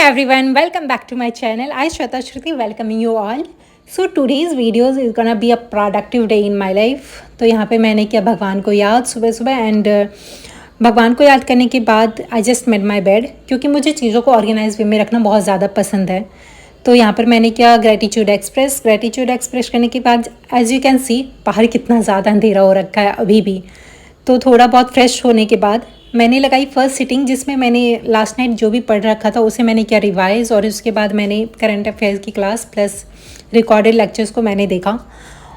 everyone, welcome back to my channel. I Shweta Shruti welcoming you all. So today's videos is gonna be a productive day in my life. तो यहाँ पे मैंने किया भगवान को याद सुबह सुबह एंड भगवान को याद करने के बाद I just made my bed, क्योंकि मुझे चीज़ों को ऑर्गेनाइज वे में रखना बहुत ज़्यादा पसंद है। तो यहाँ पर मैंने किया ग्रेटिट्यूड एक्सप्रेस करने के बाद एज यू कैन सी बाहर कितना ज़्यादा अंधेरा हो रखा है अभी भी। तो थोड़ा बहुत फ्रेश होने के बाद मैंने लगाई फर्स्ट सिटिंग, जिसमें मैंने लास्ट नाइट जो भी पढ़ रखा था उसे मैंने किया रिवाइज़, और उसके बाद मैंने करंट अफेयर्स की क्लास प्लस रिकॉर्डेड लेक्चर्स को मैंने देखा।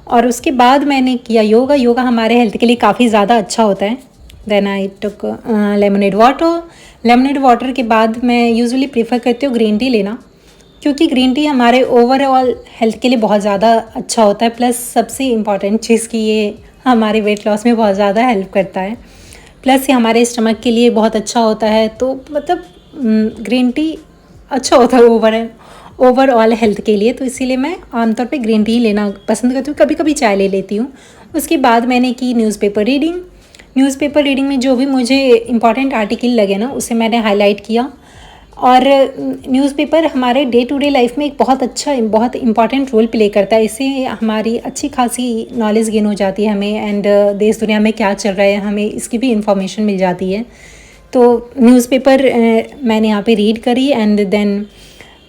और उसके बाद मैंने किया योगा हमारे हेल्थ के लिए काफ़ी ज़्यादा अच्छा होता है। Then I took lemonade water के बाद मैं यूजुअली प्रीफर करती हूँ ग्रीन टी लेना, क्योंकि ग्रीन टी हमारे ओवरऑल हेल्थ के लिए बहुत ज़्यादा अच्छा होता है। प्लस सबसे इम्पॉर्टेंट चीज़ कि ये हमारे वेट लॉस में बहुत ज़्यादा हेल्प करता है, प्लस ये हमारे स्टमक के लिए बहुत अच्छा होता है। तो मतलब ग्रीन टी अच्छा होता है ओवरऑल हेल्थ के लिए, तो इसीलिए मैं आमतौर पे ग्रीन टी लेना पसंद करती हूँ। कभी कभी चाय ले लेती हूँ। उसके बाद मैंने की न्यूज़पेपर रीडिंग में जो भी मुझे इम्पॉर्टेंट आर्टिकल लगे ना उसे मैंने हाईलाइट किया। और न्यूज़पेपर हमारे डे टू डे लाइफ में एक बहुत इम्पॉर्टेंट रोल प्ले करता है। इससे हमारी अच्छी खासी नॉलेज गेन हो जाती है हमें, एंड देश दुनिया में क्या चल रहा है हमें इसकी भी इंफॉर्मेशन मिल जाती है। तो न्यूज़पेपर मैंने यहाँ पे रीड करी, एंड देन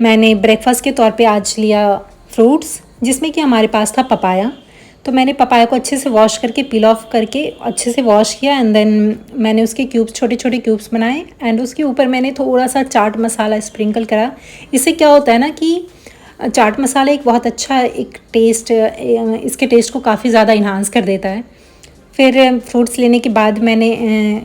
मैंने ब्रेकफास्ट के तौर पे आज लिया फ्रूट्स, जिसमें कि हमारे पास था पपाया। तो मैंने पपाया को अच्छे से वॉश करके पील ऑफ करके अच्छे से वॉश किया, एंड देन मैंने उसके छोटे छोटे क्यूब्स बनाए, एंड उसके ऊपर मैंने थोड़ा सा चाट मसाला स्प्रिंकल करा। इससे क्या होता है ना कि चाट मसाला एक बहुत अच्छा एक टेस्ट, इसके टेस्ट को काफ़ी ज़्यादा इन्हांस कर देता है। फिर फ्रूट्स लेने के बाद मैंने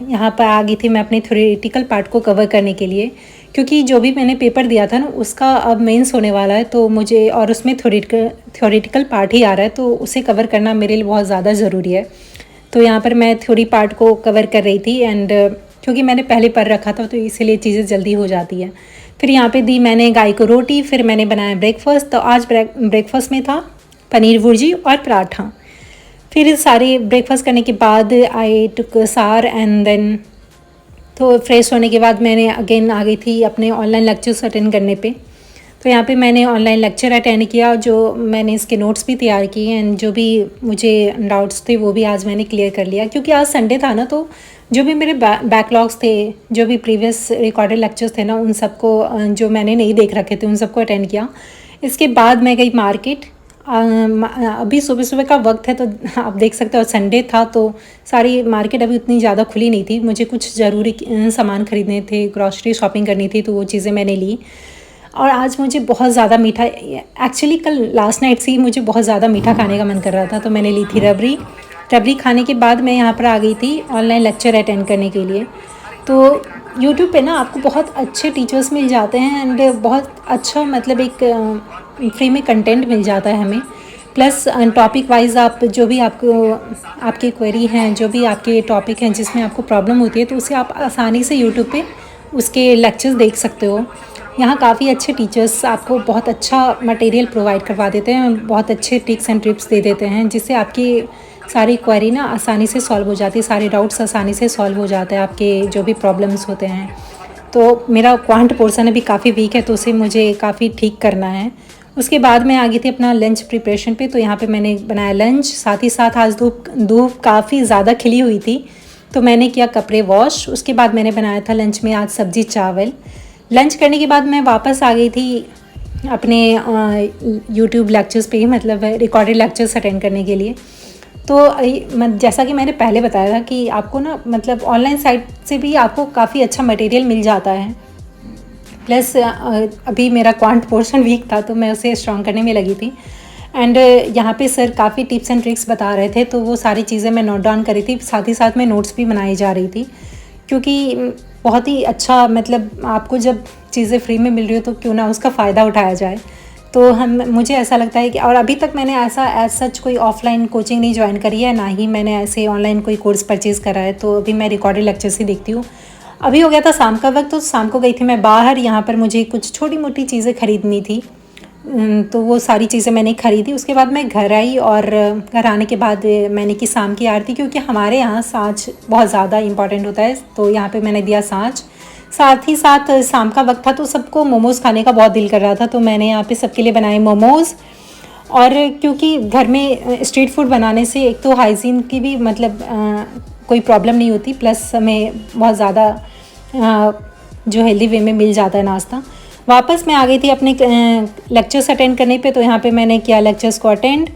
यहाँ पर आ गई थी मैं अपने थ्योरेटिकल पार्ट को कवर करने के लिए, क्योंकि जो भी मैंने पेपर दिया था ना उसका अब मेंस होने वाला है, तो मुझे और उसमें थ्योरेटिकल पार्ट ही आ रहा है, तो उसे कवर करना मेरे लिए बहुत ज़्यादा ज़रूरी है। तो यहाँ पर मैं थ्योरी पार्ट को कवर कर रही थी, एंड क्योंकि मैंने पहले पढ़ रखा था तो इसीलिए चीज़ें जल्दी हो जाती है। फिर यहाँ पे दी मैंने गाय को रोटी, फिर मैंने बनाया ब्रेकफास्ट। तो आज ब्रेकफास्ट में था पनीर भुर्जी और पराठा। फिर सारे ब्रेकफास्ट करने के बाद आई टुक सार, एंड देन तो फ्रेश होने के बाद मैंने अगेन आ गई थी अपने ऑनलाइन लेक्चर्स अटेंड करने पे। तो यहाँ पे मैंने ऑनलाइन लेक्चर अटेंड किया, जो मैंने इसके नोट्स भी तैयार किए, एंड जो भी मुझे डाउट्स थे वो भी आज मैंने क्लियर कर लिया, क्योंकि आज संडे था ना। तो जो भी मेरे बैकलॉग्स थे, जो भी प्रीवियस रिकॉर्डेड लेक्चर्स थे ना, उन सबको जो मैंने नहीं देख रखे थे उन सबको अटेंड किया। इसके बाद मैं गई मार्केट। अभी सुबह सुबह का वक्त है, तो आप देख सकते हो संडे था तो सारी मार्केट अभी उतनी ज़्यादा खुली नहीं थी। मुझे कुछ ज़रूरी सामान ख़रीदने थे, ग्रॉसरी शॉपिंग करनी थी, तो वो चीज़ें मैंने ली। और आज मुझे बहुत ज़्यादा मीठा, एक्चुअली कल लास्ट नाइट से ही मुझे बहुत ज़्यादा मीठा खाने का मन कर रहा था, तो मैंने ली थी रबड़ी खाने के बाद मैं यहाँ पर आ गई थी ऑनलाइन लेक्चर अटेंड करने के लिए। तो यूट्यूब पे ना आपको बहुत अच्छे टीचर्स मिल जाते हैं, एंड बहुत अच्छा मतलब एक फ्री में कंटेंट मिल जाता है हमें। प्लस टॉपिक वाइज आप जो भी आपकी क्वेरी हैं, जो भी आपके टॉपिक हैं जिसमें आपको प्रॉब्लम होती है, तो उसे आप आसानी से यूट्यूब पे उसके लेक्चर्स देख सकते हो। यहाँ काफ़ी अच्छे टीचर्स आपको बहुत अच्छा मटेरियल प्रोवाइड करवा देते हैं, बहुत अच्छे टिप्स एंड ट्रिप्स दे देते हैं, जिससे आपकी सारी क्वेरी ना आसानी से सॉल्व हो जाती है, सारे डाउट्स आसानी से सॉल्व हो जाते हैं, आपके जो भी प्रॉब्लम्स होते हैं। तो मेरा क्वांट पोर्शन अभी काफ़ी वीक है, तो उसे मुझे काफ़ी ठीक करना है। उसके बाद मैं आ गई थी अपना लंच प्रिपरेशन पे। तो यहाँ पे मैंने बनाया लंच, साथ ही साथ आज धूप काफ़ी ज़्यादा खिली हुई थी, तो मैंने किया कपड़े वॉश। उसके बाद मैंने बनाया था लंच में आज सब्ज़ी चावल। लंच करने के बाद मैं वापस आ गई थी अपने यूट्यूब लेक्चर्स पे, मतलब रिकॉर्डेड लेक्चर्स अटेंड करने के लिए। तो जैसा कि मैंने पहले बताया था कि आपको ना मतलब ऑनलाइन साइट से भी आपको काफ़ी अच्छा मटेरियल मिल जाता है। प्लस अभी मेरा क्वांट पोर्शन वीक था, तो मैं उसे स्ट्रॉन्ग करने में लगी थी। एंड यहाँ पे सर काफ़ी टिप्स एंड ट्रिक्स बता रहे थे, तो वो सारी चीज़ें मैं नोट डाउन करी थी, साथ ही साथ मैं नोट्स भी बनाई जा रही थी, क्योंकि बहुत ही अच्छा मतलब आपको जब चीज़ें फ्री में मिल रही हो तो क्यों ना उसका फ़ायदा उठाया जाए। तो मुझे ऐसा लगता है कि, और अभी तक मैंने ऐसा एज सच कोई ऑफलाइन कोचिंग नहीं ज्वाइन करी है, ना ही मैंने ऐसे ऑनलाइन कोई कोर्स परचेज़ करा है। तो अभी मैं रिकॉर्डेड लेक्चर्स ही देखती हूँ। अभी हो गया था शाम का वक्त, तो शाम को गई थी मैं बाहर। यहाँ पर मुझे कुछ छोटी मोटी चीज़ें ख़रीदनी थी, तो वो सारी चीज़ें मैंने खरीदी। उसके बाद मैं घर आई, और घर आने के बाद मैंने की शाम की आरती, क्योंकि हमारे यहाँ सांझ बहुत ज़्यादा इम्पॉर्टेंट होता है। तो यहाँ पे मैंने दिया सांझ। साथ ही साथ शाम का वक्त था तो सबको मोमोज़ खाने का बहुत दिल कर रहा था, तो मैंने यहाँ पे सबके लिए बनाए मोमोज़। और क्योंकि घर में स्ट्रीट फूड बनाने से एक तो हाइजीन की भी मतलब कोई प्रॉब्लम नहीं होती, प्लस हमें बहुत ज़्यादा जो हेल्दी वे में मिल जाता है नाश्ता। वापस मैं आ गई थी अपने लेक्चर्स अटेंड करने पे, तो यहाँ पे मैंने किया लेक्चर्स को अटेंड।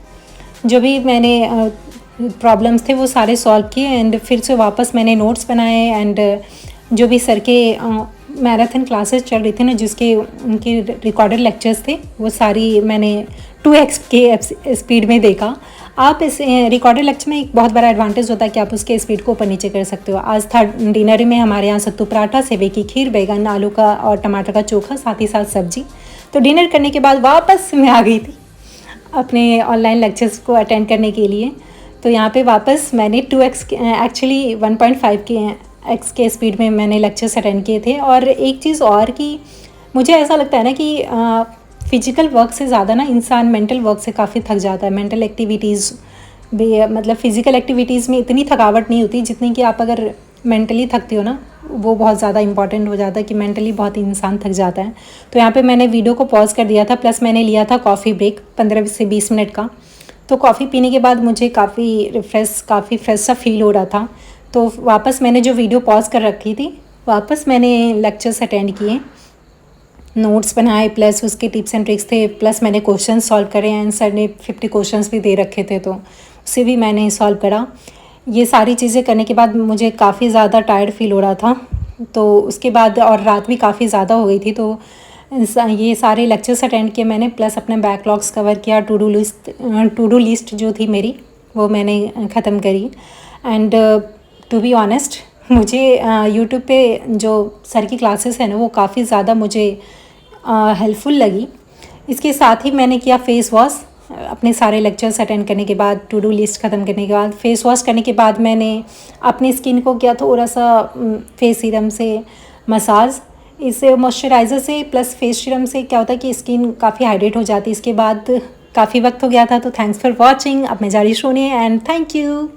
जो भी मैंने प्रॉब्लम्स थे वो सारे सॉल्व किए एंड फिर से वापस मैंने नोट्स बनाए एंड जो भी सर के मैराथन क्लासेस चल रही थी ना, जिसके उनके रिकॉर्डेड लेक्चर्स थे, वो सारी मैंने 2x के स्पीड में देखा। आप इस रिकॉर्डेड लेक्चर में एक बहुत बड़ा एडवांटेज होता है कि आप उसके स्पीड को ऊपर नीचे कर सकते हो। आज था डिनर में हमारे यहाँ सत्तू पराठा, सेवे की खीर, बैगन आलू का और टमाटर का चोखा, साथ ही साथ सब्जी। तो डिनर करने के बाद वापस मैं आ गई थी अपने ऑनलाइन लेक्चर्स को अटेंड करने के लिए। तो यहाँ पे वापस मैंने 2x एक्चुअली 1.5 के x के स्पीड में मैंने लेक्चर्स अटेंड किए थे। और एक चीज़ और कि मुझे ऐसा लगता है ना कि फ़िज़िकल वर्क से ज़्यादा ना इंसान मेंटल वर्क से काफ़ी थक जाता है। मेंटल एक्टिविटीज़ भी मतलब फ़िज़िकल एक्टिविटीज़ में इतनी थकावट नहीं होती जितनी कि आप अगर मेंटली थकते हो ना, वो बहुत ज़्यादा इंपॉर्टेंट हो जाता है कि मेंटली बहुत इंसान थक जाता है। तो यहाँ पे मैंने वीडियो को पॉज कर दिया था, प्लस मैंने लिया था कॉफ़ी ब्रेक 15 से 20 मिनट का। तो कॉफ़ी पीने के बाद मुझे काफ़ी फ्रेश सा फील हो रहा था। तो वापस मैंने जो वीडियो पॉज कर रखी थी, वापस मैंने लेक्चर्स अटेंड किए, नोट्स बनाए, प्लस उसके टिप्स एंड ट्रिक्स थे, प्लस मैंने क्वेश्चन सॉल्व करे एंड सर ने 50 क्वेश्चंस भी दे रखे थे, तो उसे भी मैंने सॉल्व करा। ये सारी चीज़ें करने के बाद मुझे काफ़ी ज़्यादा टायर्ड फील हो रहा था। तो उसके बाद और रात भी काफ़ी ज़्यादा हो गई थी, तो ये सारे लेक्चर्स अटेंड किए मैंने, प्लस अपने बैकलॉग्स कवर किया। टू डू लिस्ट जो थी मेरी वो मैंने ख़त्म करी। एंड टू बी ऑनेस्ट, मुझे यूट्यूब पे जो सर की क्लासेस है ना, वो काफ़ी ज़्यादा मुझे हेल्पफुल लगी। इसके साथ ही मैंने किया फेस वॉश अपने सारे लेक्चर्स अटेंड करने के बाद, टू डू लिस्ट ख़त्म करने के बाद। फेस वॉश करने के बाद मैंने अपनी स्किन को किया थोड़ा सा फेस सीरम से मसाज। इससे मॉइस्चराइज़र से प्लस फेस सीरम से क्या होता है कि स्किन काफ़ी हाइड्रेट हो जाती है। इसके बाद काफ़ी वक्त हो गया था, तो थैंक्स फॉर वॉचिंग। अब मैं जा रही सोने एंड थैंक यू।